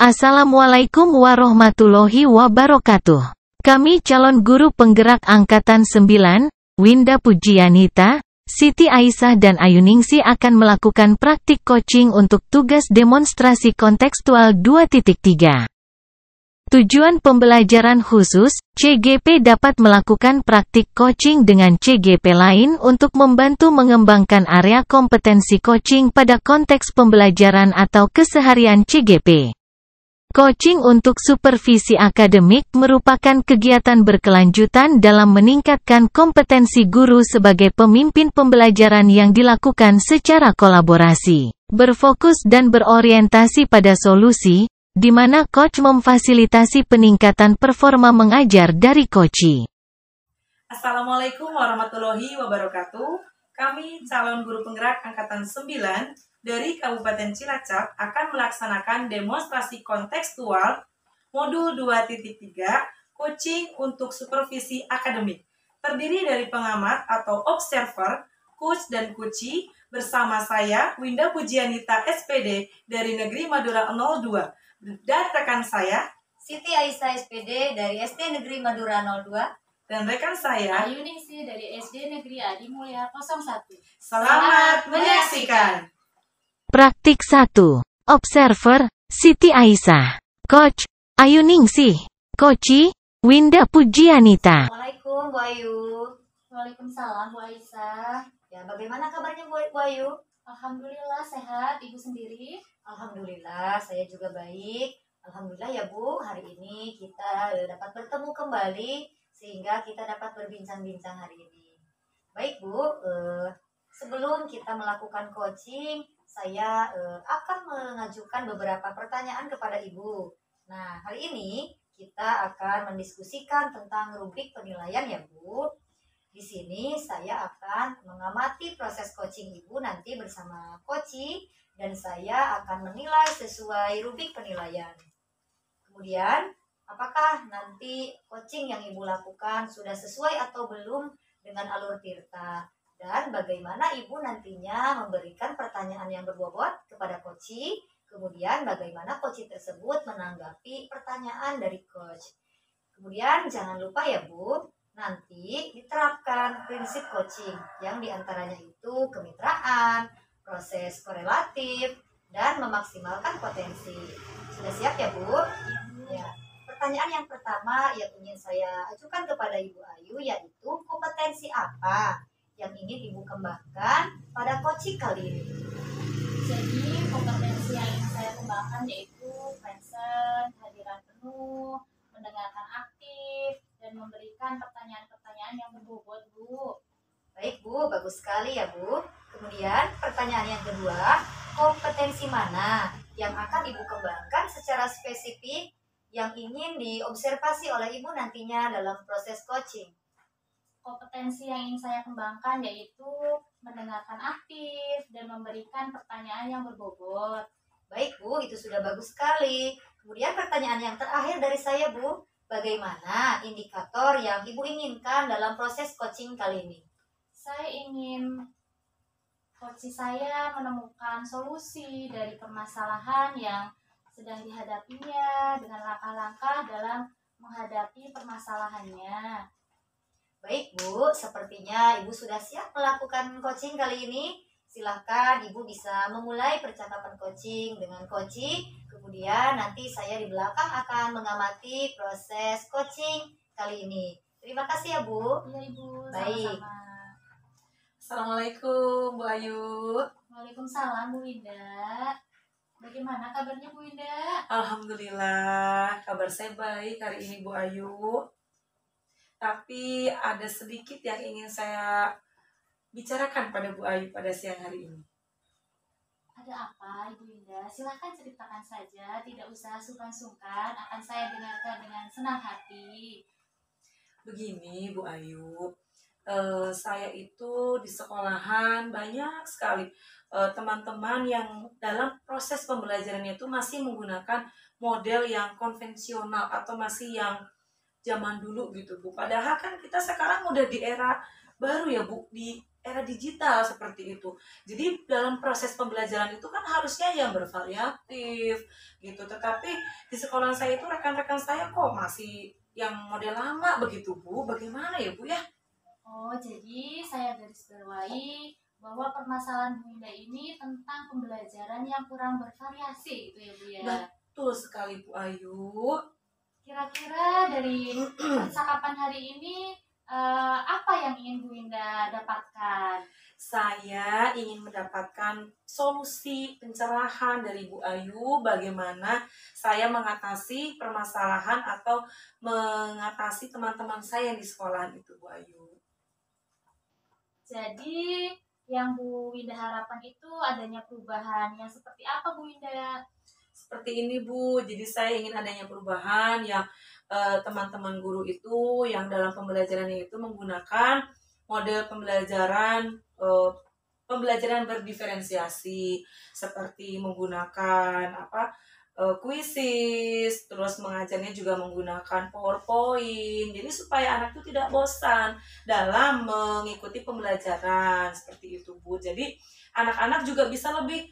Assalamualaikum warahmatullahi wabarakatuh. Kami calon guru penggerak Angkatan 9, Winda Pujianita, Siti Aisyah dan Ayuningsi akan melakukan praktik coaching untuk tugas demonstrasi kontekstual 2.3. Tujuan pembelajaran khusus, CGP dapat melakukan praktik coaching dengan CGP lain untuk membantu mengembangkan area kompetensi coaching pada konteks pembelajaran atau keseharian CGP. Coaching untuk supervisi akademik merupakan kegiatan berkelanjutan dalam meningkatkan kompetensi guru sebagai pemimpin pembelajaran yang dilakukan secara kolaborasi, berfokus dan berorientasi pada solusi, di mana coach memfasilitasi peningkatan performa mengajar dari coachee. Assalamualaikum warahmatullahi wabarakatuh. Kami calon guru penggerak Angkatan 9 dari Kabupaten Cilacap akan melaksanakan demonstrasi kontekstual modul 2.3 coaching untuk supervisi akademik. Terdiri dari pengamat atau observer, coach dan coachee bersama saya Winda Pujianita SPD dari Negeri Madura 02 dan rekan saya Siti Aisyah SPD dari SD Negeri Madura 02 dan rekan saya Ayuningsi dari SD Negeri Adi Mulia 01. Selamat menyaksikan. Praktik 1. Observer, Siti Aisyah. Coach, Ayuningsi. Coachee, Winda Pujianita. Assalamualaikum Bu Ayu. Waalaikumsalam Bu Aisyah. Ya, bagaimana kabarnya Bu Ayu? Alhamdulillah sehat, Ibu sendiri? Alhamdulillah, saya juga baik. Alhamdulillah ya Bu, hari ini kita dapat bertemu kembali sehingga kita dapat berbincang-bincang hari ini. Baik Bu, sebelum kita melakukan coaching, saya akan mengajukan beberapa pertanyaan kepada Ibu. Nah, hari ini kita akan mendiskusikan tentang rubrik penilaian ya Bu. Di sini saya akan mengamati proses coaching Ibu nanti bersama coachee dan saya akan menilai sesuai rubrik penilaian. Kemudian, apakah nanti coaching yang Ibu lakukan sudah sesuai atau belum dengan alur Tirta? Dan bagaimana Ibu nantinya memberikan pertanyaan yang berbobot kepada coachee, kemudian bagaimana coachee tersebut menanggapi pertanyaan dari coach. Kemudian jangan lupa ya Bu, nanti diterapkan prinsip coaching yang diantaranya itu kemitraan, proses korelatif, dan memaksimalkan potensi. Sudah siap ya Bu? Ya. Pertanyaan yang pertama yang ingin saya ajukan kepada Ibu Ayu yaitu kompetensi apa yang ingin Ibu kembangkan pada coaching kali ini? Jadi kompetensi yang ingin saya kembangkan yaitu present, hadiran penuh, mendengarkan aktif, dan memberikan pertanyaan-pertanyaan yang berbobot Bu. Baik Bu, bagus sekali ya Bu. Kemudian pertanyaan yang kedua, kompetensi mana yang akan Ibu kembangkan secara spesifik yang ingin diobservasi oleh Ibu nantinya dalam proses coaching? Kompetensi yang ingin saya kembangkan yaitu mendengarkan aktif dan memberikan pertanyaan yang berbobot. Baik Bu, itu sudah bagus sekali. Kemudian pertanyaan yang terakhir dari saya Bu, bagaimana indikator yang Ibu inginkan dalam proses coaching kali ini? Saya ingin coachee saya menemukan solusi dari permasalahan yang sedang dihadapinya dengan langkah-langkah dalam menghadapi permasalahannya. Baik Bu, sepertinya Ibu sudah siap melakukan coaching kali ini. Silahkan Ibu bisa memulai percakapan coaching dengan coachee. Kemudian nanti saya di belakang akan mengamati proses coaching kali ini. Terima kasih ya Bu. Iya Ibu, Baik. sama-sama. Assalamualaikum Bu Ayu. Waalaikumsalam Bu Winda. Bagaimana kabarnya Bu Winda? Alhamdulillah, kabar saya baik hari ini Bu Ayu. Tapi ada sedikit yang ingin saya bicarakan pada Bu Ayu pada siang hari ini. Ada apa Ibu Winda? Silahkan ceritakan saja, tidak usah sungkan-sungkan, akan saya dengarkan dengan senang hati. Begini Bu Ayu, saya itu di sekolahan banyak sekali teman-teman yang dalam proses pembelajarannya itu masih menggunakan model yang konvensional atau masih yang zaman dulu gitu Bu. Padahal kan kita sekarang udah di era baru ya Bu, di era digital seperti itu. Jadi dalam proses pembelajaran itu kan harusnya yang bervariatif gitu. Tetapi di sekolah saya itu rekan-rekan saya kok masih yang model lama begitu Bu. Bagaimana ya Bu ya? Oh, jadi saya garis bawahi bahwa permasalahan Bu Indah ini tentang pembelajaran yang kurang bervariasi gitu ya Bu ya. Betul sekali Bu Ayu. Kira-kira dari percakapan hari ini apa yang ingin Bu Indah dapatkan? Saya ingin mendapatkan solusi pencerahan dari Bu Ayu bagaimana saya mengatasi permasalahan atau mengatasi teman-teman saya yang di sekolahan itu Bu Ayu. Jadi yang Bu Indah harapkan itu adanya perubahan yang seperti apa Bu Indah? Seperti ini Bu, jadi saya ingin adanya perubahan yang teman-teman guru itu yang dalam pembelajarannya itu menggunakan model pembelajaran berdiferensiasi seperti menggunakan kuisis, terus mengajarnya juga menggunakan PowerPoint. Jadi supaya anak itu tidak bosan dalam mengikuti pembelajaran seperti itu Bu. Jadi anak-anak juga bisa lebih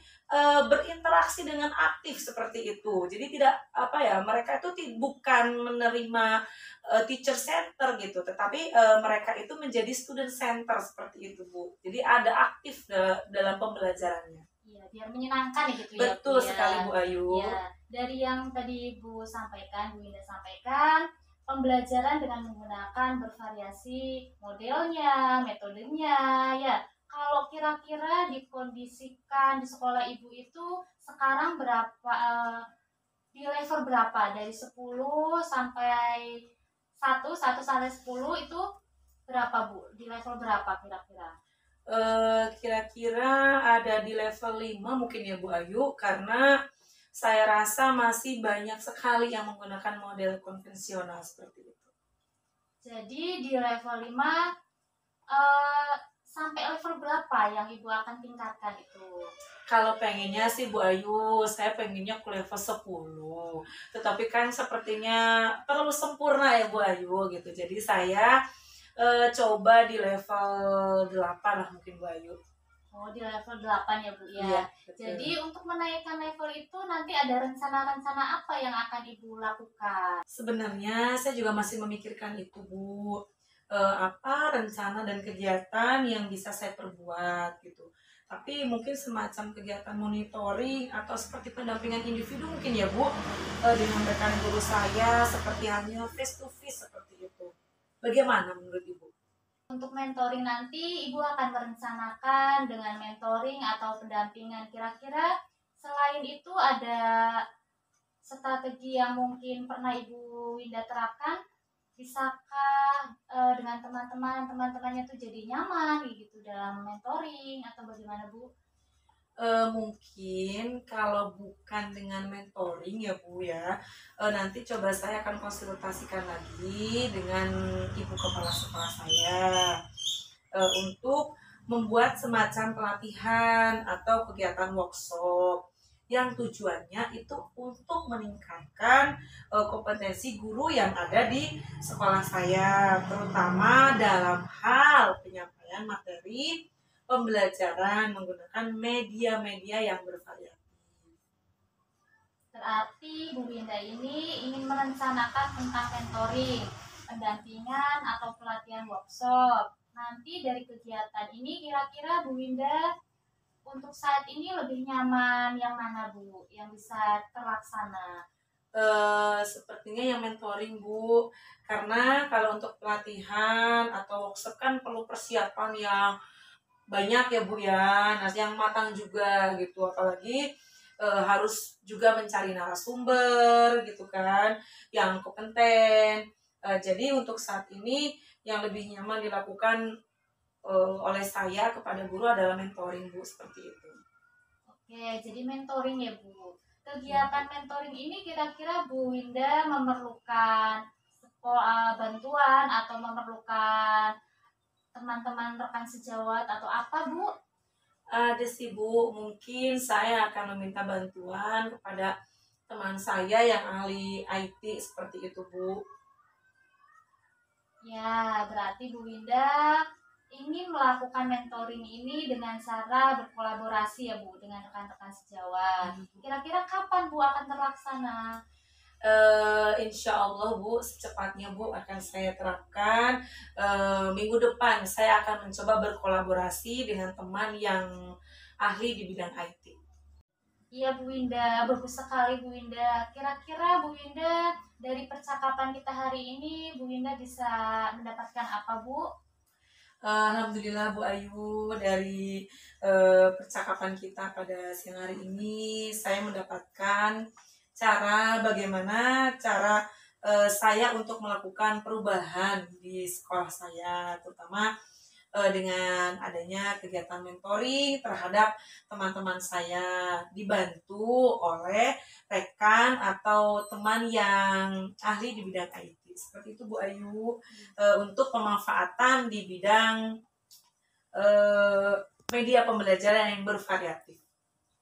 berinteraksi dengan aktif seperti itu. Jadi tidak mereka itu bukan menerima teacher center gitu, tetapi mereka itu menjadi student center seperti itu Bu. Jadi ada aktif dalam pembelajarannya. Iya, biar menyenangkan ya gitu ya. Betul sekali Bu Ayu. Ya, dari yang tadi Bu Indah sampaikan, pembelajaran dengan menggunakan bervariasi modelnya, metodenya, ya. Kalau kira-kira dikondisikan di sekolah Ibu itu sekarang berapa, di level berapa? Dari 10 sampai 1 sampai 10 itu berapa Bu? Di level berapa kira-kira? Kira-kira ada di level 5 mungkin ya Bu Ayu, karena saya rasa masih banyak sekali yang menggunakan model konvensional seperti itu. Jadi di level 5 sampai level berapa yang Ibu akan tingkatkan itu? Kalau pengennya sih Bu Ayu, saya pengennya ke level 10. Tetapi kan sepertinya terlalu sempurna ya Bu Ayu gitu. Jadi saya coba di level 8 lah mungkin Bu Ayu. Oh, di level 8 ya Bu ya. Iya, jadi untuk menaikkan level itu nanti ada rencana-rencana apa yang akan Ibu lakukan? Sebenarnya saya juga masih memikirkan itu Bu. Apa rencana dan kegiatan yang bisa saya perbuat gitu. Tapi mungkin semacam kegiatan monitoring atau seperti pendampingan individu mungkin ya Bu, dengan rekan guru saya seperti halnya face to face seperti itu. Bagaimana menurut Ibu? Untuk mentoring nanti Ibu akan merencanakan dengan mentoring atau pendampingan. Kira-kira selain itu ada strategi yang mungkin pernah Ibu Winda terapkan? Bisakah dengan teman-temannya tuh jadi nyaman gitu dalam mentoring atau bagaimana Bu? Mungkin kalau bukan dengan mentoring ya Bu ya, nanti coba saya akan konsultasikan lagi dengan ibu kepala sekolah saya untuk membuat semacam pelatihan atau kegiatan workshop yang tujuannya itu untuk meningkatkan kompetensi guru yang ada di sekolah saya, terutama dalam hal penyampaian materi pembelajaran menggunakan media-media yang bervariatif. Berarti Bu Winda ini ingin merencanakan tentang mentoring, pendampingan atau pelatihan workshop. Nanti dari kegiatan ini kira-kira Bu Winda untuk saat ini lebih nyaman yang mana Bu, yang bisa terlaksana? Sepertinya yang mentoring Bu, karena kalau untuk pelatihan atau workshop kan perlu persiapan yang banyak ya Bu ya, nah yang matang juga gitu, apalagi harus juga mencari narasumber gitu kan, yang kompeten. Jadi untuk saat ini yang lebih nyaman dilakukan oleh saya kepada guru adalah mentoring Bu, seperti itu. Oke, jadi mentoring ya Bu. Kegiatan mentoring ini kira-kira Bu Winda memerlukan bantuan atau memerlukan teman-teman rekan sejawat atau apa Bu? Ada sih Bu, mungkin saya akan meminta bantuan kepada teman saya yang ahli IT seperti itu Bu. Ya, berarti Bu Winda ingin melakukan mentoring ini dengan cara berkolaborasi ya Bu dengan rekan-rekan sejawat. Kira-kira kapan Bu akan terlaksana? Insya Allah Bu, secepatnya Bu akan saya terapkan. Minggu depan saya akan mencoba berkolaborasi dengan teman yang ahli di bidang IT. Iya Bu Winda, bagus sekali Bu Winda. Kira-kira Bu Winda dari percakapan kita hari ini, Bu Winda bisa mendapatkan apa Bu? Alhamdulillah Bu Ayu, dari percakapan kita pada siang hari ini saya mendapatkan bagaimana cara saya untuk melakukan perubahan di sekolah saya, terutama dengan adanya kegiatan mentoring terhadap teman-teman saya, dibantu oleh rekan atau teman yang ahli di bidang IT. Seperti itu Bu Ayu, untuk pemanfaatan di bidang media pembelajaran yang bervariatif.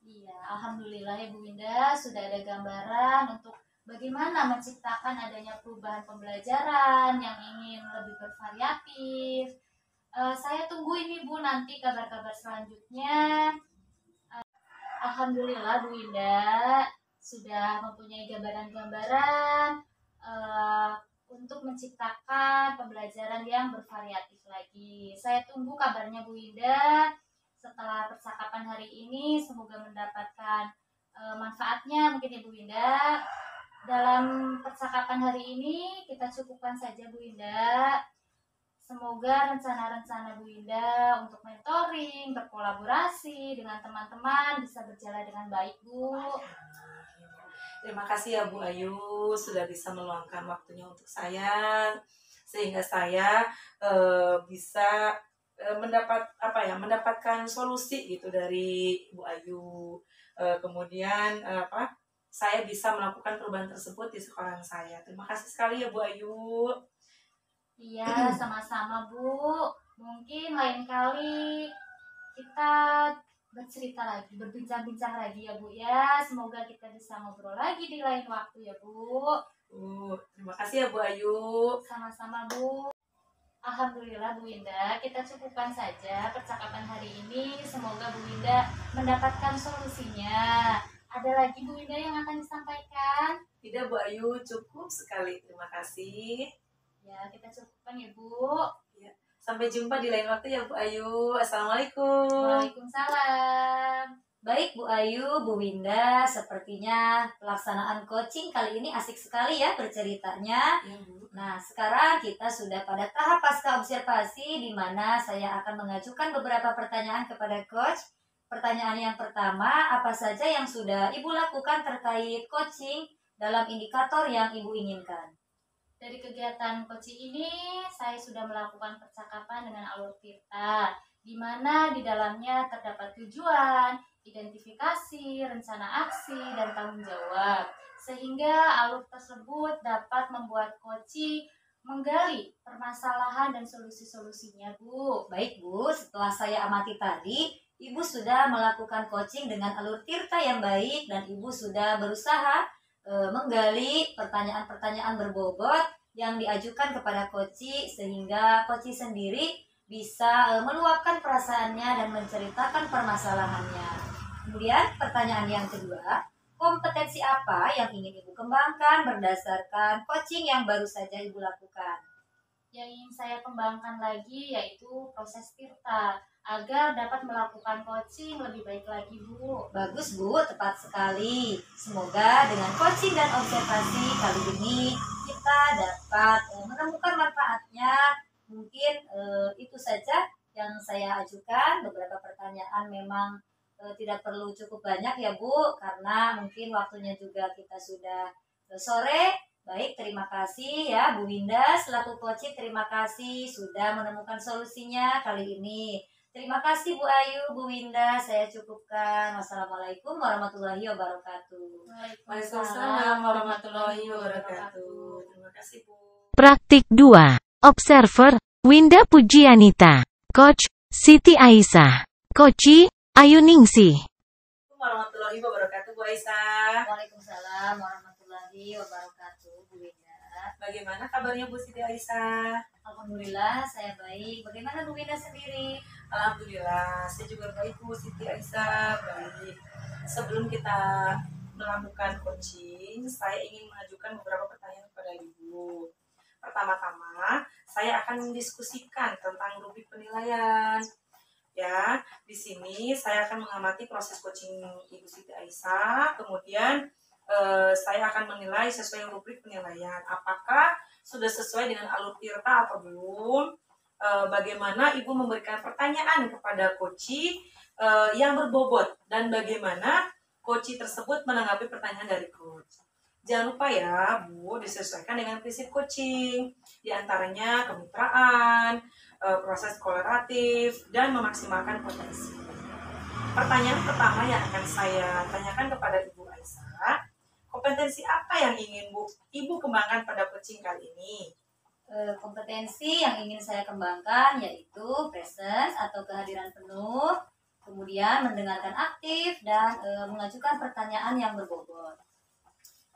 Iya, alhamdulillah ya Bu Winda sudah ada gambaran untuk bagaimana menciptakan adanya perubahan pembelajaran yang ingin lebih bervariatif. Saya tunggu ini Bu nanti kabar-kabar selanjutnya. Alhamdulillah Bu Winda sudah mempunyai gambaran-gambaran untuk menciptakan pembelajaran yang bervariatif lagi. Saya tunggu kabarnya Bu Winda setelah percakapan hari ini. Semoga mendapatkan manfaatnya mungkin ya Bu Winda. Dalam percakapan hari ini kita cukupkan saja Bu Winda. Semoga rencana-rencana Bu Winda untuk mentoring, berkolaborasi dengan teman-teman bisa berjalan dengan baik Bu. Terima kasih ya Bu Ayu sudah bisa meluangkan waktunya untuk saya, sehingga saya bisa mendapatkan solusi gitu dari Bu Ayu. Kemudian saya bisa melakukan perubahan tersebut di sekolah saya. Terima kasih sekali ya Bu Ayu. Iya, sama-sama Bu. Mungkin lain kali kita bercerita lagi, berbincang-bincang lagi ya Bu ya. Semoga kita bisa ngobrol lagi di lain waktu ya Bu. Terima kasih ya Bu Ayu. Sama-sama Bu. Alhamdulillah Bu Winda, kita cukupkan saja percakapan hari ini. Semoga Bu Winda mendapatkan solusinya. Ada lagi Bu Winda yang akan disampaikan? Tidak Bu Ayu, cukup sekali. Terima kasih. Ya, kita cukupkan ya Bu. Ya. Sampai jumpa di lain waktu ya Bu Ayu. Assalamualaikum. Waalaikumsalam. Baik Bu Ayu, Bu Winda, sepertinya pelaksanaan coaching kali ini asik sekali ya berceritanya. Ya, Bu. Nah, sekarang kita sudah pada tahap pasca observasi di mana saya akan mengajukan beberapa pertanyaan kepada coach. Pertanyaan yang pertama, apa saja yang sudah Ibu lakukan terkait coaching dalam indikator yang Ibu inginkan? Dari kegiatan coaching ini, saya sudah melakukan percakapan dengan alur Tirta, di mana di dalamnya terdapat tujuan, identifikasi, rencana aksi, dan tanggung jawab. Sehingga alur tersebut dapat membuat coaching menggali permasalahan dan solusi-solusinya, Bu. Baik Bu, setelah saya amati tadi, Ibu sudah melakukan coaching dengan alur Tirta yang baik dan Ibu sudah berusaha menggali pertanyaan-pertanyaan berbobot yang diajukan kepada coach sehingga coach sendiri bisa meluapkan perasaannya dan menceritakan permasalahannya. Kemudian pertanyaan yang kedua, kompetensi apa yang ingin Ibu kembangkan berdasarkan coaching yang baru saja Ibu lakukan? Yang ingin saya kembangkan lagi yaitu proses Tirta agar dapat melakukan coaching lebih baik lagi Bu. Bagus Bu, tepat sekali. Semoga dengan coaching dan observasi kali ini kita dapat menemukan manfaatnya. Mungkin itu saja yang saya ajukan. Beberapa pertanyaan memang tidak perlu cukup banyak ya Bu, karena mungkin waktunya juga kita sudah sore. Baik, terima kasih ya Bu Winda selaku coach. Terima kasih sudah menemukan solusinya kali ini. Terima kasih Bu Ayu, Bu Winda, saya cukupkan. Wassalamualaikum warahmatullahi wabarakatuh. Waalaikumsalam warahmatullahi wabarakatuh. Terima kasih Bu. Praktik 2. Observer, Winda Pujianita. Coach, Siti Aisyah. Koci, Ayu Ningsih. Assalamualaikum warahmatullahi wabarakatuh Bu Aisyah. Waalaikumsalam warahmatullahi wabarakatuh Bu Winda. Bagaimana kabarnya Bu Siti Aisyah? Alhamdulillah saya baik. Bagaimana Bu Winda sendiri? Alhamdulillah, saya juga baik Bu Siti Aisyah, baik. Sebelum kita melakukan coaching, saya ingin mengajukan beberapa pertanyaan kepada Ibu. Pertama-tama, saya akan mendiskusikan tentang rubrik penilaian. Ya, di sini saya akan mengamati proses coaching Ibu Siti Aisyah, kemudian saya akan menilai sesuai rubrik penilaian. Apakah sudah sesuai dengan alur tirta atau belum? Bagaimana Ibu memberikan pertanyaan kepada coach yang berbobot dan bagaimana coach tersebut menanggapi pertanyaan dari coach. Jangan lupa ya Bu, disesuaikan dengan prinsip coaching, diantaranya kemitraan, proses kolaboratif, dan memaksimalkan potensi. Pertanyaan pertama yang akan saya tanyakan kepada Ibu Aisyah, kompetensi apa yang ingin Ibu kembangkan pada coaching kali ini? Kompetensi yang ingin saya kembangkan yaitu presence atau kehadiran penuh, kemudian mendengarkan aktif dan mengajukan pertanyaan yang berbobot.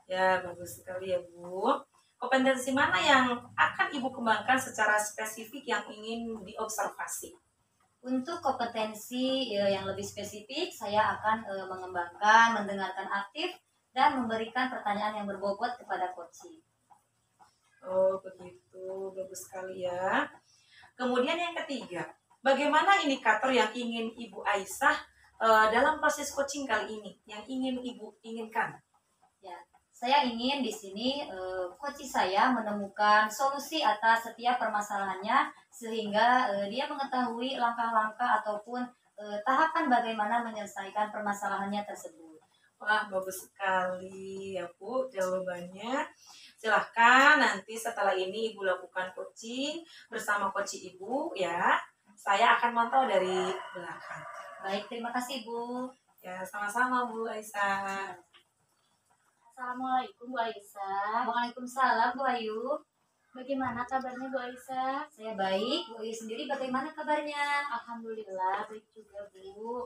Ya, bagus sekali ya Bu. Kompetensi mana yang akan Ibu kembangkan secara spesifik yang ingin diobservasi? Untuk kompetensi yang lebih spesifik, saya akan mengembangkan mendengarkan aktif dan memberikan pertanyaan yang berbobot kepada coaching. Oh, begitu. Bagus sekali ya. Kemudian yang ketiga, bagaimana indikator yang ingin Ibu Aisyah dalam proses coaching kali ini, yang ingin Ibu inginkan? Ya, saya ingin di sini coaching saya menemukan solusi atas setiap permasalahannya sehingga dia mengetahui langkah-langkah ataupun tahapan bagaimana menyelesaikan permasalahannya tersebut. Wah, bagus sekali ya Bu jawabannya. Silahkan nanti setelah ini Ibu lakukan coaching bersama coach Ibu ya. Saya akan mantau dari belakang. Baik, terima kasih Bu. Ya, sama-sama Bu Aisyah. Assalamualaikum Bu Aisyah. Waalaikumsalam Bu Ayu. Bagaimana kabarnya Bu Aisyah? Saya baik, Bu Ayu sendiri bagaimana kabarnya? Alhamdulillah baik juga Bu.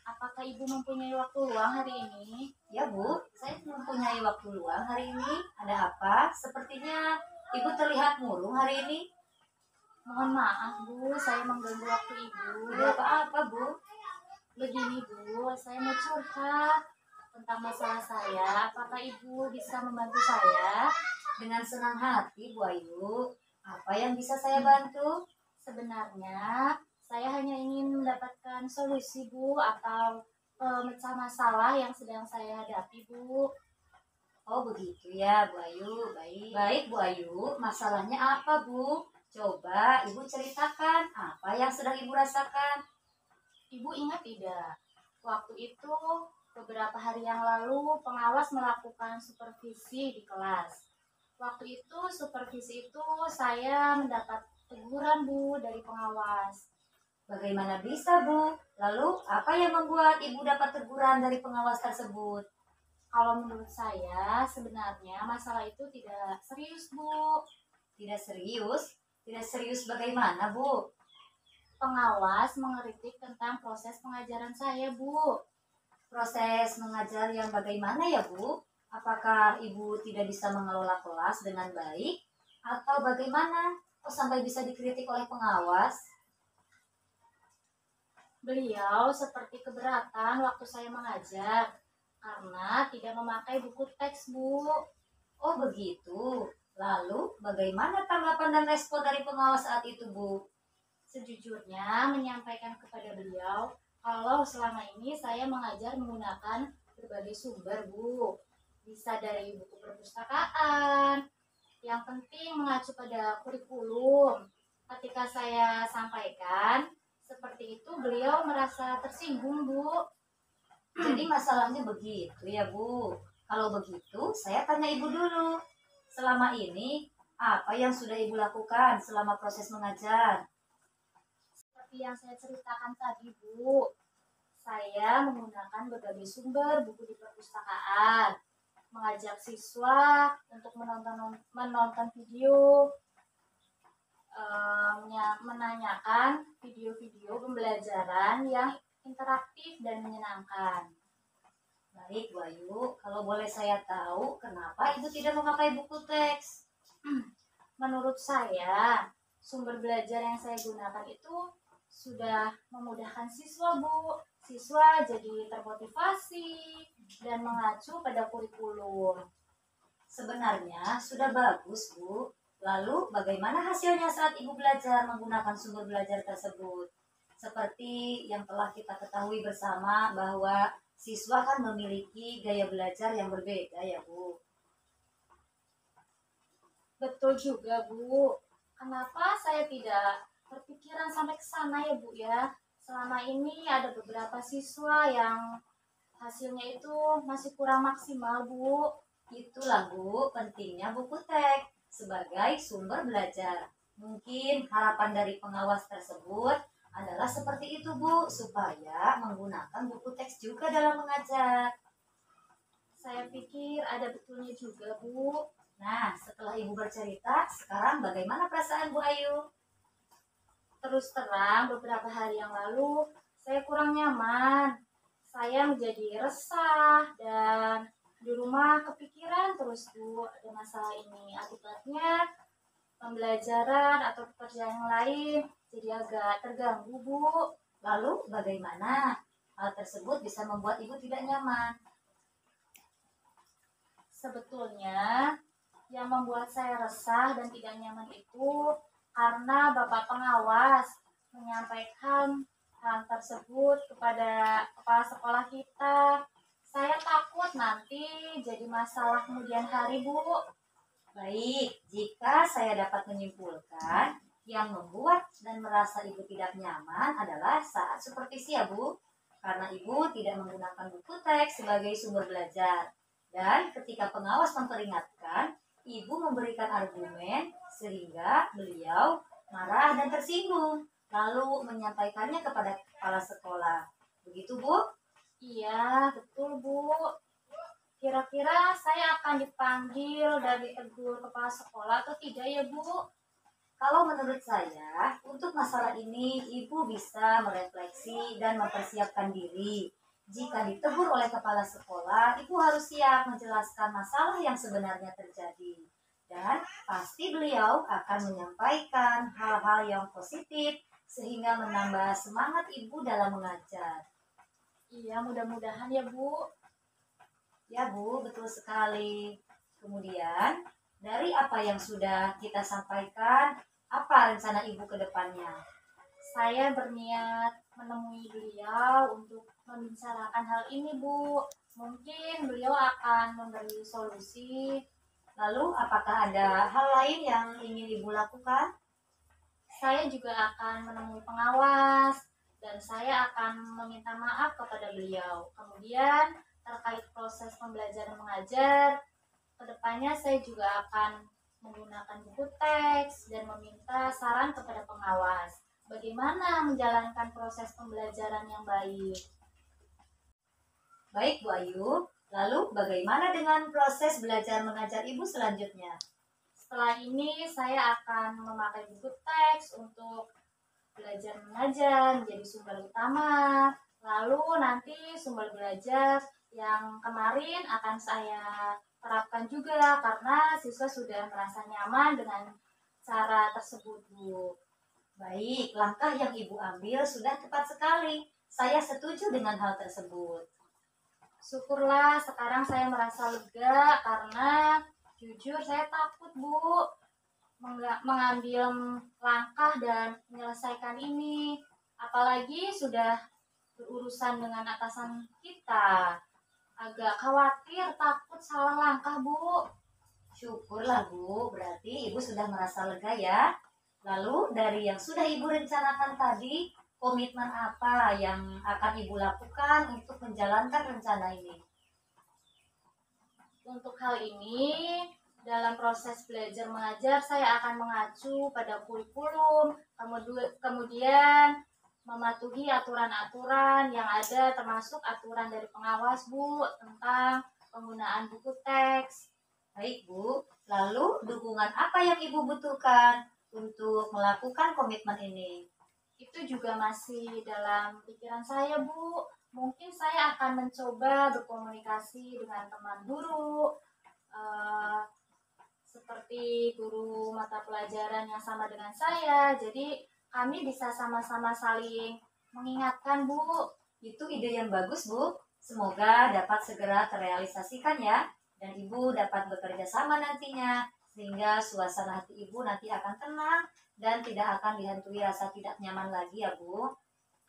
Apakah Ibu mempunyai waktu luang hari ini? Ya Bu, saya mempunyai waktu luang hari ini. Ada apa? Sepertinya Ibu terlihat murung hari ini. Mohon maaf Bu, saya mengganggu waktu Ibu. Ada apa-apa Bu? Begini Bu, saya mau curhat tentang masalah saya. Apakah Ibu bisa membantu saya? Dengan senang hati Bu Ayu. Apa yang bisa saya bantu? Sebenarnya saya hanya ingin mendapatkan solusi Bu atau pemecah masalah yang sedang saya hadapi Bu. Oh begitu ya Bu Ayu. Baik. Baik Bu Ayu, masalahnya apa Bu? Coba Ibu ceritakan apa yang sedang Ibu rasakan. Ibu ingat tidak? Waktu itu beberapa hari yang lalu pengawas melakukan supervisi di kelas. Waktu itu supervisi itu saya mendapat teguran Bu dari pengawas. Bagaimana bisa Bu? Lalu apa yang membuat Ibu dapat teguran dari pengawas tersebut? Kalau menurut saya sebenarnya masalah itu tidak serius Bu. Tidak serius? Tidak serius bagaimana Bu? Pengawas mengkritik tentang proses pengajaran saya Bu. Proses mengajar yang bagaimana ya Bu? Apakah Ibu tidak bisa mengelola kelas dengan baik? Atau bagaimana? Kok sampai bisa dikritik oleh pengawas? Beliau seperti keberatan waktu saya mengajar karena tidak memakai buku teks Bu. Oh begitu. Lalu bagaimana tanggapan dan respon dari pengawas saat itu Bu? Sejujurnya menyampaikan kepada beliau kalau selama ini saya mengajar menggunakan berbagai sumber Bu. Bisa dari buku perpustakaan, yang penting mengacu pada kurikulum. Ketika saya sampaikan seperti itu beliau merasa tersinggung Bu. Jadi masalahnya begitu ya Bu. Kalau begitu saya tanya Ibu dulu. Selama ini apa yang sudah Ibu lakukan selama proses mengajar? Seperti yang saya ceritakan tadi Bu, saya menggunakan berbagai sumber buku di perpustakaan, mengajak siswa untuk menonton video, menanyakan video-video pembelajaran yang interaktif dan menyenangkan. Baik Bu Ayu, kalau boleh saya tahu kenapa Ibu tidak memakai buku teks? Menurut saya, sumber belajar yang saya gunakan itu sudah memudahkan siswa, Bu. Siswa jadi termotivasi dan mengacu pada kurikulum. Sebenarnya sudah bagus, Bu. Lalu bagaimana hasilnya saat Ibu belajar menggunakan sumber belajar tersebut? Seperti yang telah kita ketahui bersama bahwa siswa kan memiliki gaya belajar yang berbeda ya, Bu. Betul juga, Bu. Kenapa saya tidak berpikiran sampai ke sana ya, Bu ya? Selama ini ada beberapa siswa yang hasilnya itu masih kurang maksimal, Bu. Itulah, Bu, pentingnya buku teks sebagai sumber belajar. Mungkin harapan dari pengawas tersebut adalah seperti itu, Bu, supaya menggunakan buku teks juga dalam mengajar. Saya pikir ada betulnya juga, Bu. Nah, setelah Ibu bercerita, sekarang bagaimana perasaan Bu Ayu? Terus terang, beberapa hari yang lalu saya kurang nyaman. Saya menjadi resah dan di rumah kepikiran terus, Bu, ada masalah ini. Akibatnya pembelajaran atau pekerjaan yang lain jadi agak terganggu, Bu. Lalu bagaimana hal tersebut bisa membuat Ibu tidak nyaman? Sebetulnya yang membuat saya resah dan tidak nyaman itu karena Bapak pengawas menyampaikan hal tersebut kepada kepala sekolah kita. Saya takut nanti jadi masalah kemudian hari, Bu. Baik, jika saya dapat menyimpulkan, yang membuat dan merasa Ibu tidak nyaman adalah saat supervisi ya, Bu. Karena Ibu tidak menggunakan buku teks sebagai sumber belajar. Dan ketika pengawas memperingatkan, Ibu memberikan argumen sehingga beliau marah dan tersinggung, lalu menyampaikannya kepada kepala sekolah. Begitu, Bu? Iya, betul, Bu. Kira-kira saya akan dipanggil dan ditegur kepala sekolah atau tidak ya, Bu? Kalau menurut saya, untuk masalah ini Ibu bisa merefleksi dan mempersiapkan diri. Jika ditegur oleh kepala sekolah, Ibu harus siap menjelaskan masalah yang sebenarnya terjadi. Dan pasti beliau akan menyampaikan hal-hal yang positif sehingga menambah semangat Ibu dalam mengajar. Iya, mudah-mudahan ya, Bu. Ya, Bu, betul sekali. Kemudian, dari apa yang sudah kita sampaikan, apa rencana Ibu ke depannya? Saya berniat menemui beliau untuk membicarakan hal ini, Bu. Mungkin beliau akan memberi solusi. Lalu, apakah ada hal lain yang ingin Ibu lakukan? Saya juga akan menemui pengawas dan saya akan meminta maaf kepada beliau. Kemudian, terkait proses pembelajaran mengajar, kedepannya saya juga akan menggunakan buku teks dan meminta saran kepada pengawas. Bagaimana menjalankan proses pembelajaran yang baik? Baik, Bu Ayu. Lalu, bagaimana dengan proses belajar mengajar Ibu selanjutnya? Setelah ini, saya akan memakai buku teks untuk belajar mengajar menjadi sumber utama. Lalu nanti sumber belajar yang kemarin akan saya terapkan juga karena siswa sudah merasa nyaman dengan cara tersebut, Bu. Baik, langkah yang Ibu ambil sudah tepat sekali. Saya setuju dengan hal tersebut. Syukurlah sekarang saya merasa lega karena jujur saya takut, Bu, mengambil langkah dan menyelesaikan ini. Apalagi sudah berurusan dengan atasan kita. Agak khawatir, takut salah langkah, Bu. Syukurlah, Bu, berarti Ibu sudah merasa lega ya. Lalu dari yang sudah Ibu rencanakan tadi, komitmen apa yang akan Ibu lakukan untuk menjalankan rencana ini? Untuk hal ini, dalam proses belajar mengajar, saya akan mengacu pada kurikulum, kemudian mematuhi aturan-aturan yang ada, termasuk aturan dari pengawas, Bu, tentang penggunaan buku teks. Baik, Bu. Lalu dukungan apa yang Ibu butuhkan untuk melakukan komitmen ini? Itu juga masih dalam pikiran saya, Bu. Mungkin saya akan mencoba berkomunikasi dengan teman guru. seperti guru mata pelajaran yang sama dengan saya. Jadi kami bisa sama-sama saling mengingatkan, Bu. Itu ide yang bagus, Bu. Semoga dapat segera terrealisasikan ya. Dan Ibu dapat bekerja sama nantinya. Sehingga suasana hati Ibu nanti akan tenang dan tidak akan dihantui rasa tidak nyaman lagi ya, Bu.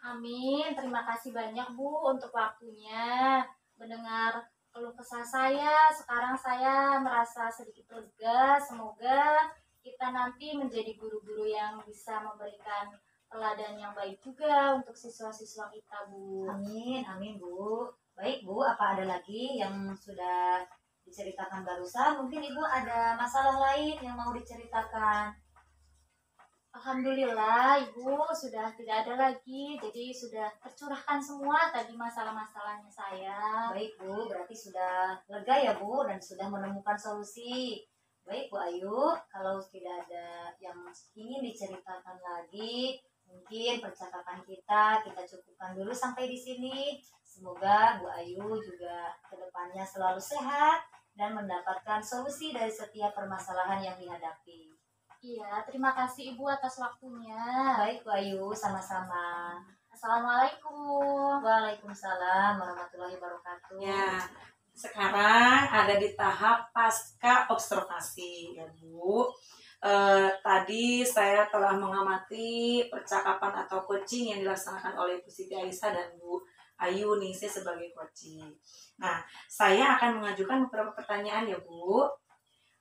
Amin. Terima kasih banyak, Bu, untuk waktunya. Mendengar keluh kesah saya, sekarang saya merasa sedikit lega. Semoga kita nanti menjadi guru-guru yang bisa memberikan teladan yang baik juga untuk siswa-siswa kita, Bu. Amin, amin, Bu. Baik, Bu, apa ada lagi yang sudah diceritakan barusan? Mungkin Ibu ada masalah lain yang mau diceritakan. Alhamdulillah, Ibu sudah tidak ada lagi. Jadi sudah tercurahkan semua tadi masalah-masalahnya saya. Baik, Bu, berarti sudah lega ya, Bu, dan sudah menemukan solusi. Baik, Bu Ayu, kalau tidak ada yang ingin diceritakan lagi, mungkin percakapan kita cukupkan dulu sampai di sini. Semoga Bu Ayu juga kedepannya selalu sehat dan mendapatkan solusi dari setiap permasalahan yang dihadapi. Iya, terima kasih Ibu atas waktunya. Baik, Bu Ayu, sama-sama. Assalamualaikum. Waalaikumsalam warahmatullahi wabarakatuh. Ya, sekarang ada di tahap pasca observasi ya Bu. Tadi saya telah mengamati percakapan atau coaching yang dilaksanakan oleh Bu Siti Aisyah dan Bu Ayu Ningsih sebagai coaching. Nah, saya akan mengajukan beberapa pertanyaan ya Bu.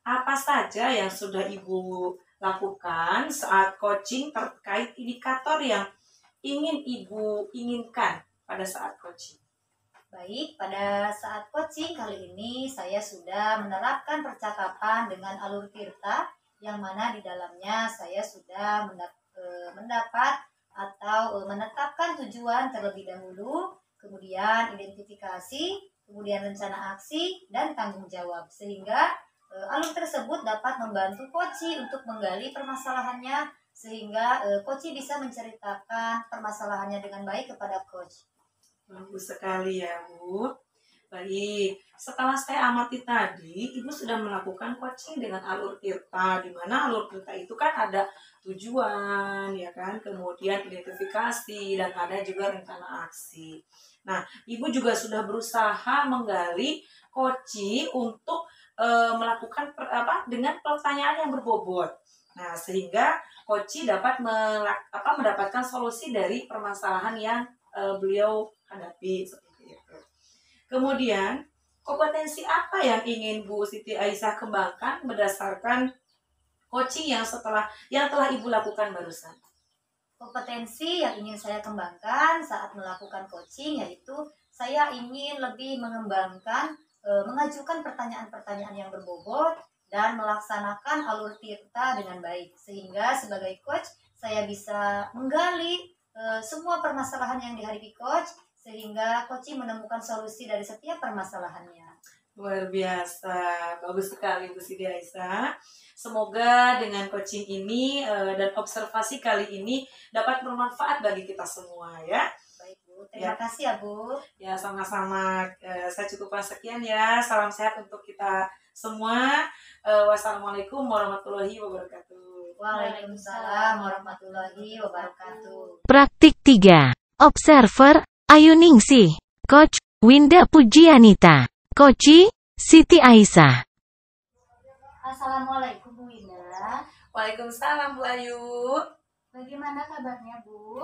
Apa saja yang sudah Ibu lakukan saat coaching terkait indikator yang ingin Ibu inginkan pada saat coaching? Baik, pada saat coaching kali ini saya sudah menerapkan percakapan dengan alur Tirta yang mana di dalamnya saya sudah mendapat atau menetapkan tujuan terlebih dahulu, kemudian identifikasi, kemudian rencana aksi, dan tanggung jawab. Sehingga alur tersebut dapat membantu coach untuk menggali permasalahannya sehingga coach bisa menceritakan permasalahannya dengan baik kepada coach. Bagus sekali ya Bu. Baik, setelah saya amati tadi, Ibu sudah melakukan coaching dengan alur Tirta, di mana alur Tirta itu kan ada tujuan, ya kan, kemudian identifikasi, dan ada juga rencana aksi. Nah, Ibu juga sudah berusaha menggali coaching untuk melakukan dengan pertanyaan yang berbobot. Nah, sehingga coach dapat mendapatkan solusi dari permasalahan yang beliau hadapi seperti itu. Kemudian, kompetensi apa yang ingin Bu Siti Aisyah kembangkan berdasarkan coaching yang telah Ibu lakukan barusan? Kompetensi yang ingin saya kembangkan saat melakukan coaching yaitu saya ingin lebih mengembangkan mengajukan pertanyaan-pertanyaan yang berbobot dan melaksanakan alur Tirta dengan baik sehingga sebagai coach saya bisa menggali semua permasalahan yang dihadapi coach sehingga coach menemukan solusi dari setiap permasalahannya. Luar biasa, bagus sekali Bu Siti Aisyah. Semoga dengan coaching ini dan observasi kali ini dapat bermanfaat bagi kita semua ya. Terima kasih ya Bu. Ya sama-sama. Saya cukupkan sekian ya. Salam sehat untuk kita semua. Wassalamualaikum warahmatullahi wabarakatuh. Waalaikumsalam warahmatullahi wabarakatuh. Praktik 3. Observer, Ayu Ningsih. Coach, Winda Pujianita. Coach, Siti Aisyah. Assalamualaikum Bu Winda. Waalaikumsalam Bu Ayu. Bagaimana kabarnya Bu?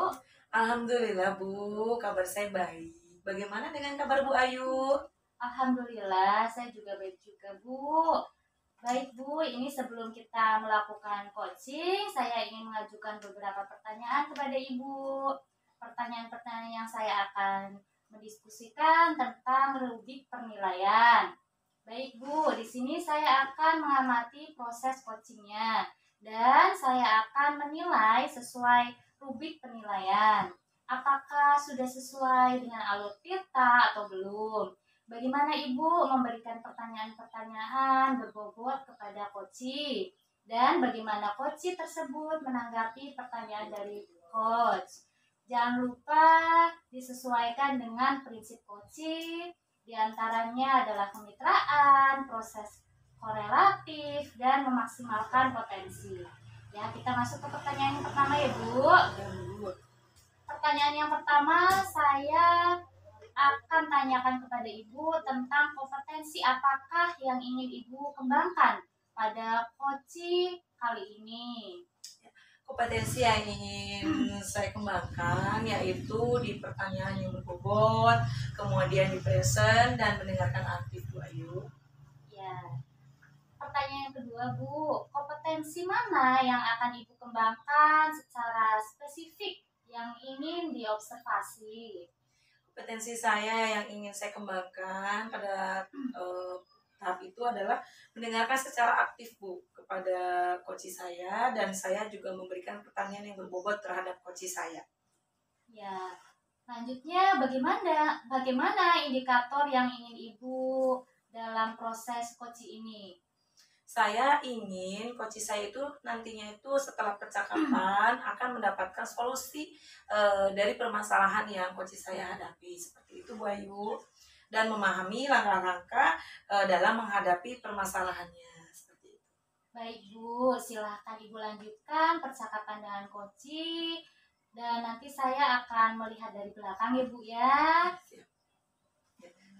Alhamdulillah Bu, kabar saya baik. Bagaimana dengan kabar Bu Ayu? Alhamdulillah, saya juga baik juga Bu. Baik Bu, ini sebelum kita melakukan coaching, saya ingin mengajukan beberapa pertanyaan kepada Ibu. Pertanyaan-pertanyaan yang saya akan mendiskusikan tentang rubrik penilaian. Baik Bu, di sini saya akan mengamati proses coachingnya dan saya akan menilai sesuai rubrik penilaian. Apakah sudah sesuai dengan alur Tirta atau belum? Bagaimana Ibu memberikan pertanyaan-pertanyaan berbobot kepada coach dan bagaimana coach tersebut menanggapi pertanyaan dari coach. Jangan lupa disesuaikan dengan prinsip coaching, diantaranya adalah kemitraan, proses korelatif, dan memaksimalkan potensi. Ya, kita masuk ke pertanyaan yang pertama ya, Bu. Pertanyaan yang pertama, saya akan tanyakan kepada Ibu tentang kompetensi apakah yang ingin Ibu kembangkan pada koci kali ini. Kompetensi yang ingin saya kembangkan yaitu di pertanyaan yang berbobot, kemudian di present dan mendengarkan aktif, Bu Ayu. Ya. Pertanyaan yang kedua, Bu, kompetensi mana yang akan Ibu kembangkan secara spesifik yang ingin diobservasi? Kompetensi saya yang ingin saya kembangkan pada tahap itu adalah mendengarkan secara aktif, Bu, kepada coach saya, dan saya juga memberikan pertanyaan yang berbobot terhadap coach saya. Ya, selanjutnya bagaimana indikator yang ingin Ibu dalam proses coaching ini? Saya ingin coach saya itu nantinya itu setelah percakapan akan mendapatkan solusi dari permasalahan yang coach saya hadapi, seperti itu, Bu Ayu, dan memahami langkah-langkah dalam menghadapi permasalahannya, seperti itu. Baik, Bu, silahkan Ibu lanjutkan percakapan dengan coach, dan nanti saya akan melihat dari belakang ya, Bu ya. Siap.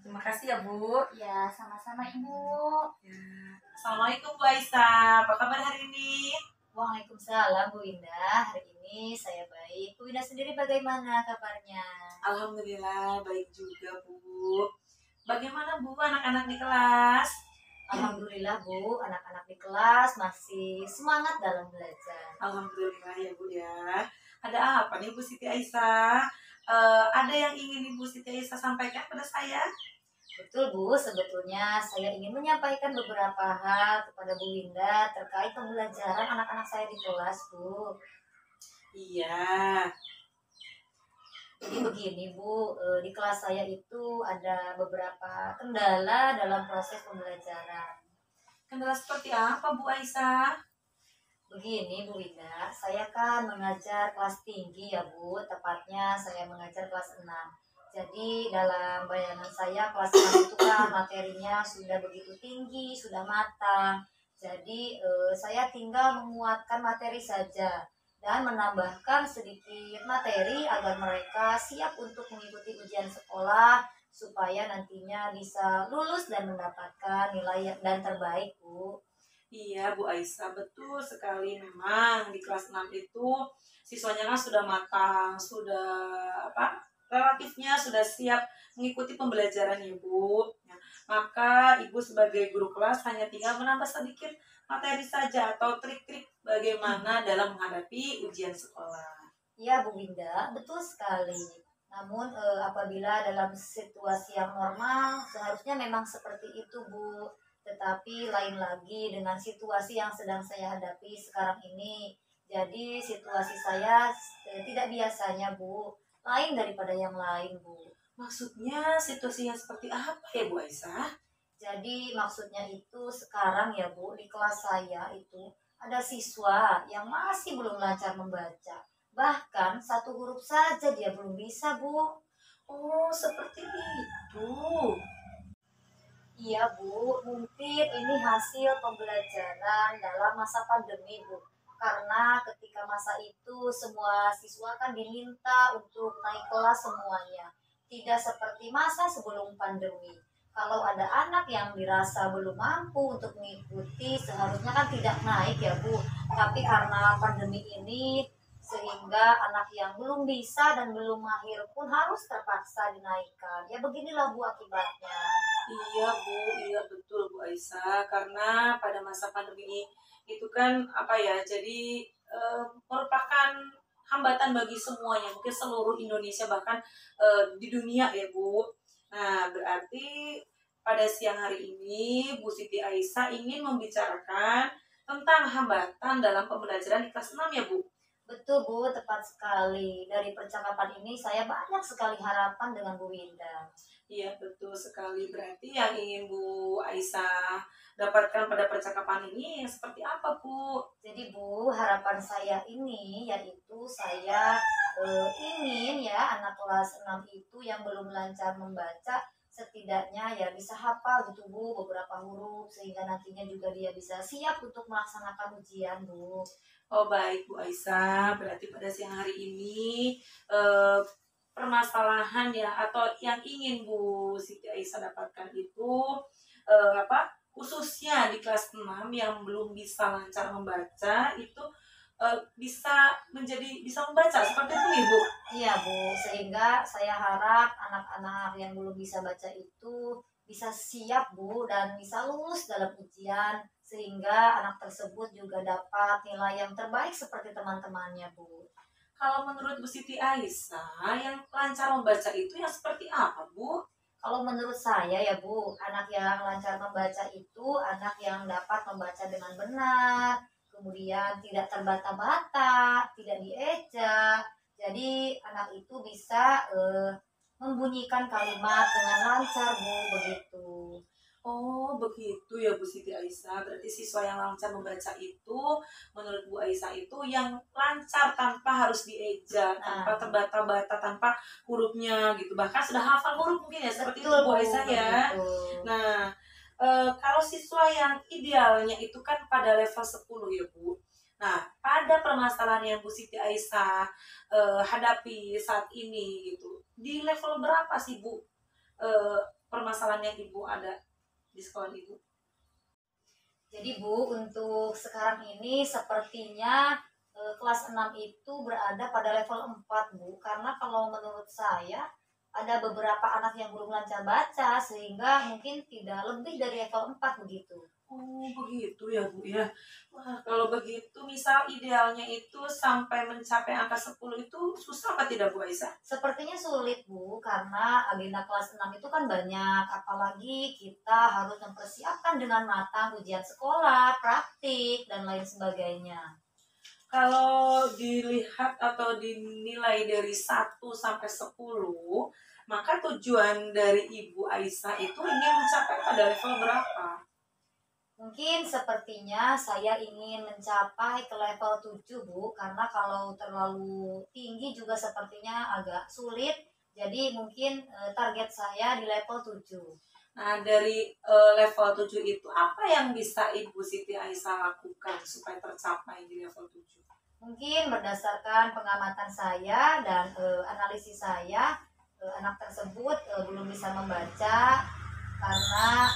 Terima kasih ya, Bu. Ya, sama-sama Ibu. Ya. Assalamualaikum, Bu Aisyah. Apa kabar hari ini? Waalaikumsalam Bu Indah. Hari ini saya baik. Bu Indah sendiri bagaimana kabarnya? Alhamdulillah baik juga, Bu. Bagaimana, Bu, anak-anak di kelas? Alhamdulillah Bu, anak-anak di kelas masih semangat dalam belajar. Alhamdulillah ya, Bu ya. Ada apa nih, Bu Siti Aisyah? Ada yang ingin Ibu Siti Aisyah sampaikan pada saya? Betul Bu, sebetulnya saya ingin menyampaikan beberapa hal kepada Bu Winda terkait pembelajaran anak-anak saya di kelas, Bu. Iya. Jadi begini Bu, di kelas saya itu ada beberapa kendala dalam proses pembelajaran. Kendala seperti apa, Bu Aisyah? Begini Bu Winda, saya kan mengajar kelas tinggi ya Bu, tepatnya saya mengajar kelas 6. Jadi dalam bayangan saya kelas 6 itu kan materinya sudah begitu tinggi, sudah matang. Jadi saya tinggal menguatkan materi saja dan menambahkan sedikit materi agar mereka siap untuk mengikuti ujian sekolah supaya nantinya bisa lulus dan mendapatkan nilai dan terbaik, Bu. Iya, Bu Aisyah, betul sekali. Memang di kelas 6 itu siswanya kan sudah matang, sudah relatifnya sudah siap mengikuti pembelajaran Ibu. Ya, maka Ibu sebagai guru kelas hanya tinggal menambah sedikit materi saja atau trik-trik bagaimana dalam menghadapi ujian sekolah. Iya Bu Winda, betul sekali. Namun apabila dalam situasi yang normal seharusnya memang seperti itu Bu. Tetapi lain lagi dengan situasi yang sedang saya hadapi sekarang ini. Jadi situasi saya tidak biasanya Bu, lain daripada yang lain Bu. Maksudnya situasinya seperti apa ya, Bu Aisyah? Jadi maksudnya itu sekarang ya Bu, di kelas saya itu ada siswa yang masih belum lancar membaca. Bahkan satu huruf saja dia belum bisa Bu. Oh, seperti itu. Iya Bu, mungkin ini hasil pembelajaran dalam masa pandemi Bu. Karena ketika masa itu semua siswa kan diminta untuk naik kelas semuanya. Tidak seperti masa sebelum pandemi. Kalau ada anak yang dirasa belum mampu untuk mengikuti, seharusnya kan tidak naik ya Bu. Tapi karena pandemi ini, sehingga anak yang belum bisa dan belum mahir pun harus terpaksa dinaikkan. Ya beginilah Bu akibatnya. Iya, Bu, iya betul, Bu Aisyah. Karena pada masa pandemi itu kan jadi merupakan hambatan bagi semuanya, mungkin seluruh Indonesia bahkan di dunia ya, Bu. Nah, berarti pada siang hari ini Bu Siti Aisyah ingin membicarakan tentang hambatan dalam pembelajaran di kelas 6 ya, Bu. Betul Bu, tepat sekali. Dari percakapan ini saya banyak sekali harapan dengan Bu Winda. Iya, betul sekali. Berarti yang ingin Bu Aisyah dapatkan pada percakapan ini seperti apa, Bu? Jadi Bu, harapan saya ini yaitu saya ingin ya anak kelas 6 itu yang belum lancar membaca, setidaknya ya bisa hafal gitu Bu beberapa huruf sehingga nantinya juga dia bisa siap untuk melaksanakan ujian Bu. Oh baik Bu Aisyah, berarti pada siang hari ini eh, permasalahan ya atau yang ingin Bu Siti Aisyah dapatkan itu khususnya di kelas 6 yang belum bisa lancar membaca itu bisa membaca seperti itu nih Bu. Iya Bu, sehingga saya harap anak-anak yang belum bisa baca itu bisa siap Bu dan bisa lulus dalam ujian sehingga anak tersebut juga dapat nilai yang terbaik seperti teman-temannya Bu. Kalau menurut Bu Siti Aisyah yang lancar membaca itu yang seperti apa Bu? Kalau menurut saya ya Bu, anak yang lancar membaca itu anak yang dapat membaca dengan benar, kemudian tidak terbata-bata, tidak dieja. Jadi anak itu bisa membunyikan kalimat dengan lancar Bu, begitu. Oh begitu ya Bu Siti Aisyah. Berarti siswa yang lancar membaca itu menurut Bu Aisyah itu yang lancar tanpa harus dieja, tanpa terbata-bata, tanpa hurufnya gitu. Bahkan sudah hafal huruf mungkin ya seperti itu Bu Aisyah ya. Nah kalau siswa yang idealnya itu kan pada level 10 ya Bu. Nah pada permasalahan yang Bu Siti Aisyah hadapi saat ini gitu, di level berapa sih Bu permasalahan yang Ibu ada di sekolah Ibu? Jadi Bu, untuk sekarang ini sepertinya kelas 6 itu berada pada level 4 Bu. Karena kalau menurut saya ada beberapa anak yang belum lancar baca sehingga mungkin tidak lebih dari level 4 begitu. Oh begitu ya Bu ya. Wah kalau begitu misal idealnya itu sampai mencapai angka 10 itu susah apa tidak Bu Aisyah? Sepertinya sulit Bu, karena agenda kelas 6 itu kan banyak. Apalagi kita harus mempersiapkan dengan matang ujian sekolah, praktik, dan lain sebagainya. Kalau dilihat atau dinilai dari 1 sampai 10, maka tujuan dari Ibu Aisyah itu ingin mencapai pada level berapa? Mungkin sepertinya saya ingin mencapai ke level 7 Bu, karena kalau terlalu tinggi juga sepertinya agak sulit. Jadi mungkin target saya di level 7. Nah, dari level 7 itu apa yang bisa Ibu Siti Aisyah lakukan supaya tercapai di level 7? Mungkin berdasarkan pengamatan saya dan analisis saya, anak tersebut belum bisa membaca karena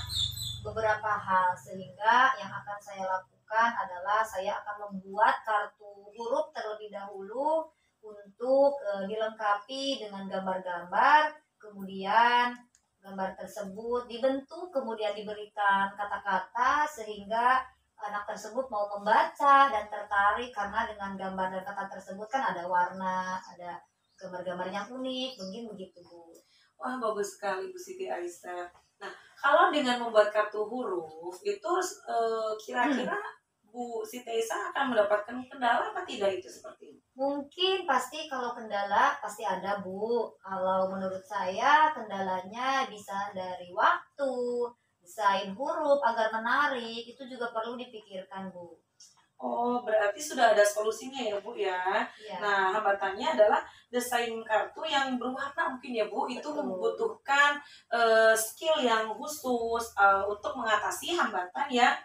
beberapa hal, sehingga yang akan saya lakukan adalah saya akan membuat kartu huruf terlebih dahulu untuk dilengkapi dengan gambar-gambar, kemudian gambar tersebut dibentuk, kemudian diberikan kata-kata sehingga anak tersebut mau membaca dan tertarik, karena dengan gambar dan kata tersebut kan ada warna, ada gambar-gambar yang unik, mungkin begitu Bu. Wah bagus sekali Bu Siti Aisyah. Nah kalau dengan membuat kartu huruf itu kira-kira Bu Siti Aisyah akan mendapatkan kendala apa tidak itu seperti ini? Mungkin pasti kalau kendala pasti ada Bu. Kalau menurut saya kendalanya bisa dari waktu, desain huruf agar menarik, itu juga perlu dipikirkan Bu. Oh berarti sudah ada solusinya ya Bu ya. Ya. Nah hambatannya adalah desain kartu yang berwarna mungkin ya Bu. Itu Betul. membutuhkan skill yang khusus untuk mengatasi hambatan ya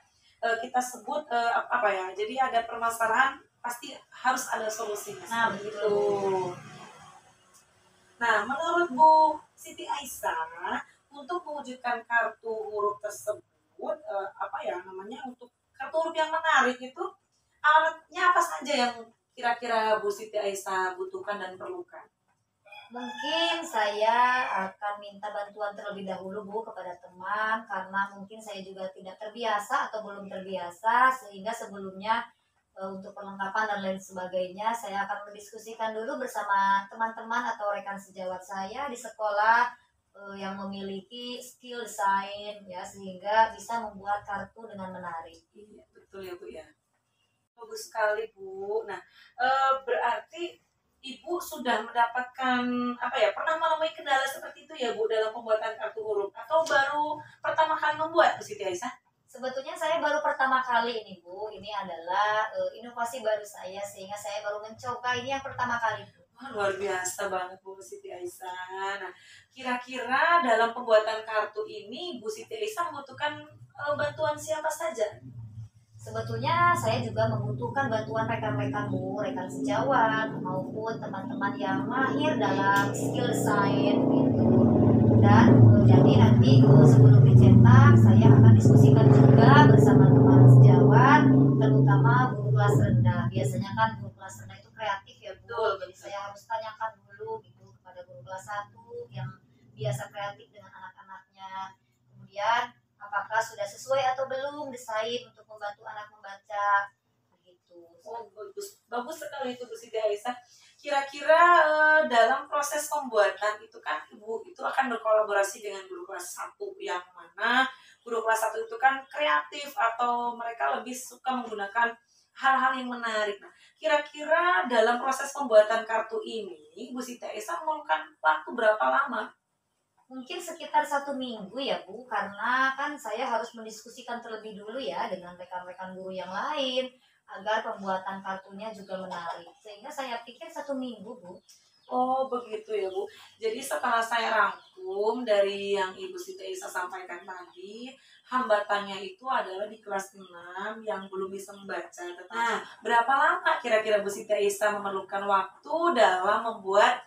kita sebut apa ya. Jadi ada permasalahan pasti harus ada solusinya. Nah begitu. Nah menurut Bu Siti Aisyah untuk mewujudkan kartu huruf tersebut apa ya namanya, untuk kartu huruf yang menarik itu alatnya apa saja yang kira-kira Bu Siti Aisyah butuhkan dan perlukan? Mungkin saya akan minta bantuan terlebih dahulu Bu kepada teman, karena mungkin saya juga tidak terbiasa atau belum terbiasa, sehingga sebelumnya untuk perlengkapan dan lain sebagainya saya akan mendiskusikan dulu bersama teman-teman atau rekan sejawat saya di sekolah yang memiliki skill desain ya, sehingga bisa membuat kartu dengan menarik. Iya betul ya Bu ya. Bagus sekali Bu. Nah berarti Ibu sudah mendapatkan apa ya, pernah menemui kendala seperti itu ya Bu dalam pembuatan kartu huruf, atau baru pertama kali membuat Bu Siti Aisyah? Sebetulnya saya baru pertama kali ini Bu. Ini adalah inovasi baru saya, sehingga saya baru mencoba ini yang pertama kali Bu. Luar biasa banget Bu Siti Aisyah. Nah, kira-kira dalam pembuatan kartu ini Bu Siti Aisyah membutuhkan bantuan siapa saja? Sebetulnya saya juga membutuhkan bantuan rekan-rekanmu, rekan sejawat maupun teman-teman yang mahir dalam skill desain gitu. Dan jadi nanti sebelum dicetak saya akan diskusikan juga bersama teman sejawat, terutama guru kelas rendah. Biasanya kan guru kelas rendah itu kreatif ya Bu. Jadi saya harus tanyakan dulu gitu kepada guru kelas 1 yang biasa kreatif dengan anak-anaknya. Kemudian apakah sudah sesuai atau belum desain untuk membantu anak membaca begitu. Oh, bagus sekali itu Bu Siti Aisyah. Kira-kira dalam proses pembuatan itu kan Ibu itu akan berkolaborasi dengan guru kelas 1 yang mana guru kelas 1 itu kan kreatif atau mereka lebih suka menggunakan hal-hal yang menarik. Nah, kira-kira dalam proses pembuatan kartu ini Bu Siti Aisyah memerlukan waktu berapa lama? Mungkin sekitar 1 minggu ya Bu, karena kan saya harus mendiskusikan terlebih dulu ya dengan rekan-rekan guru yang lain agar pembuatan kartunya juga menarik. Sehingga saya pikir 1 minggu Bu. Oh begitu ya Bu. Jadi setelah saya rangkum dari yang Ibu Siti Aisyah sampaikan tadi, hambatannya itu adalah di kelas 6 yang belum bisa membaca. Nah, berapa lama kira-kira Bu Siti Aisyah memerlukan waktu dalam membuat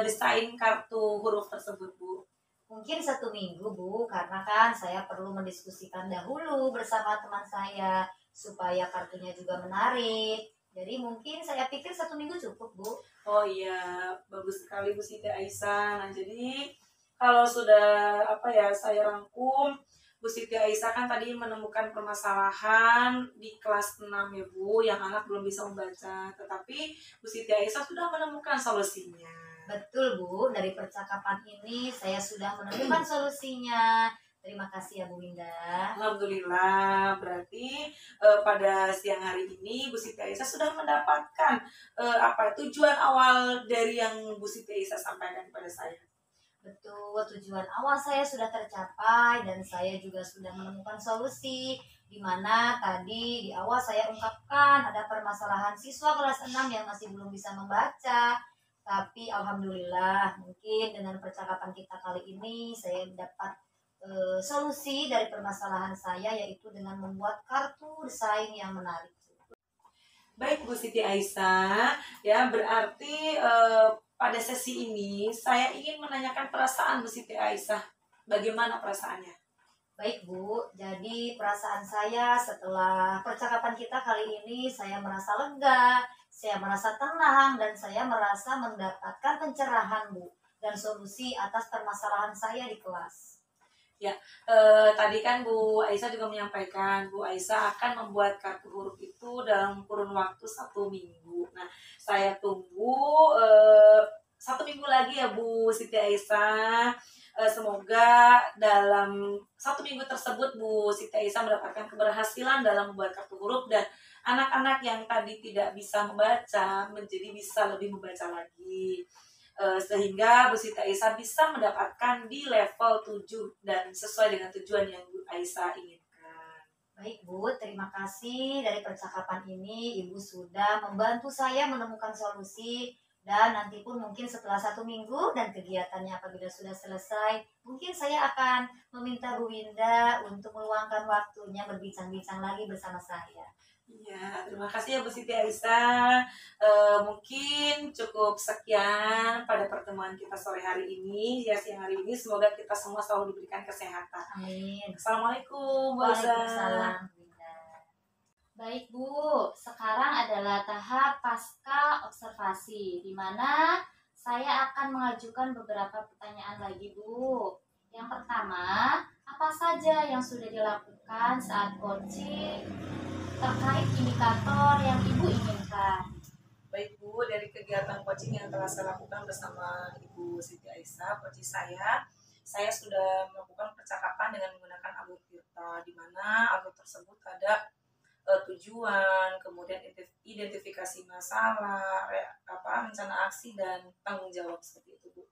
desain kartu huruf tersebut Bu? Mungkin 1 minggu Bu, karena kan saya perlu mendiskusikan dahulu bersama teman saya supaya kartunya juga menarik. Jadi mungkin saya pikir 1 minggu cukup Bu. Oh iya, bagus sekali Bu Siti Aisyah. Nah, jadi kalau sudah saya rangkum, Bu Siti Aisyah kan tadi menemukan permasalahan di kelas 6 ya Bu, yang anak belum bisa membaca. Tetapi Bu Siti Aisyah sudah menemukan solusinya. Betul Bu, dari percakapan ini saya sudah menemukan solusinya. Terima kasih ya Bu Winda. Alhamdulillah, berarti pada siang hari ini Bu Siti Aisyah sudah mendapatkan tujuan awal dari yang Bu Siti Aisyah sampaikan kepada saya. Betul, tujuan awal saya sudah tercapai dan saya juga sudah menemukan solusi di mana tadi di awal saya ungkapkan ada permasalahan siswa kelas 6 yang masih belum bisa membaca. Tapi alhamdulillah mungkin dengan percakapan kita kali ini saya dapat solusi dari permasalahan saya, yaitu dengan membuat kartu desain yang menarik. Baik Bu Siti Aisyah, ya berarti pada sesi ini saya ingin menanyakan perasaan Bu Siti Aisyah. Bagaimana perasaannya? Baik Bu, jadi perasaan saya setelah percakapan kita kali ini saya merasa lega, saya merasa tenang, dan saya merasa mendapatkan pencerahan Bu dan solusi atas permasalahan saya di kelas. Ya, tadi kan Bu Aisyah juga menyampaikan Bu Aisyah akan membuat kartu huruf itu dalam kurun waktu 1 minggu. Nah, saya tunggu 1 minggu lagi ya Bu Siti Aisyah. Semoga dalam 1 minggu tersebut Bu Siti Aisyah mendapatkan keberhasilan dalam membuat kartu huruf dan anak-anak yang tadi tidak bisa membaca menjadi bisa lebih membaca lagi. Sehingga Bu Siti Aisyah bisa mendapatkan di level 7 dan sesuai dengan tujuan yang Bu Aisyah inginkan. Baik Bu, terima kasih dari percakapan ini Ibu sudah membantu saya menemukan solusi, dan nanti pun mungkin setelah 1 minggu dan kegiatannya apabila sudah selesai, mungkin saya akan meminta Bu Winda untuk meluangkan waktunya berbincang-bincang lagi bersama saya. Ya, terima kasih ya Bu Siti Aisyah. Mungkin cukup sekian pada pertemuan kita sore hari ini, ya siang hari ini. Semoga kita semua selalu diberikan kesehatan. Amin. Assalamualaikum Bu Aisyah. Waalaikumsalam. Baik Bu, sekarang adalah tahap pasca observasi, di mana saya akan mengajukan beberapa pertanyaan lagi Bu. Yang pertama, apa saja yang sudah dilakukan saat coaching terkait indikator yang Ibu inginkan? Baik Bu, dari kegiatan coaching yang telah saya lakukan bersama Ibu Siti Aisyah, coach saya sudah melakukan percakapan dengan menggunakan alur Tirta, di mana alur tersebut ada tujuan, kemudian identifikasi masalah, rencana aksi dan tanggung jawab seperti itu Bu.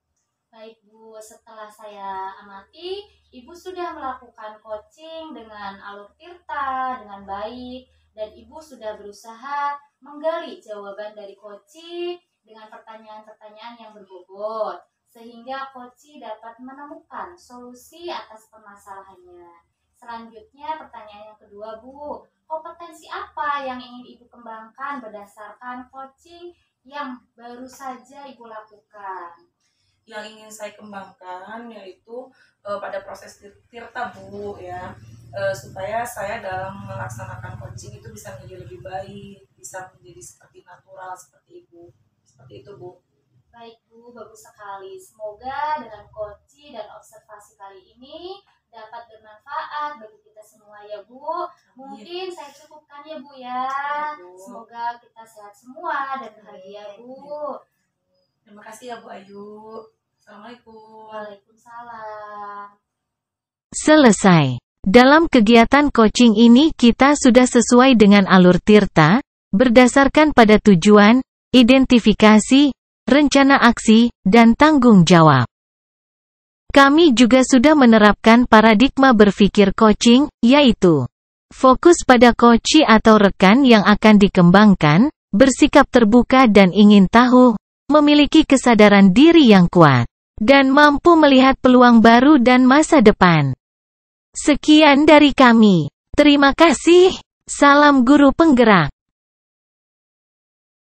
Baik Bu, setelah saya amati, Ibu sudah melakukan coaching dengan alur Tirta dengan baik, dan Ibu sudah berusaha menggali jawaban dari coaching dengan pertanyaan-pertanyaan yang berbobot, sehingga coach dapat menemukan solusi atas permasalahannya. Selanjutnya pertanyaan yang kedua, Bu, kompetensi apa yang ingin Ibu kembangkan berdasarkan coaching yang baru saja Ibu lakukan? Yang ingin saya kembangkan yaitu pada proses tirta, Bu, ya, supaya saya dalam melaksanakan coaching itu bisa menjadi lebih baik, bisa menjadi seperti natural seperti Ibu. Seperti itu, Bu. Baik, Bu, bagus sekali. Semoga dengan coaching dan observasi kali ini dapat bermanfaat bagi kita semua ya, Bu. Mungkin saya cukupkan ya, Bu, ya. Bu. Semoga kita sehat semua dan bahagia, Bu. Terima kasih ya Bu Ayu. Assalamualaikum. Waalaikumsalam. Selesai. Dalam kegiatan coaching ini kita sudah sesuai dengan alur tirta, berdasarkan pada tujuan, identifikasi, rencana aksi, dan tanggung jawab. Kami juga sudah menerapkan paradigma berpikir coaching, yaitu fokus pada coach atau rekan yang akan dikembangkan, bersikap terbuka dan ingin tahu, memiliki kesadaran diri yang kuat, dan mampu melihat peluang baru dan masa depan. Sekian dari kami. Terima kasih. Salam guru penggerak.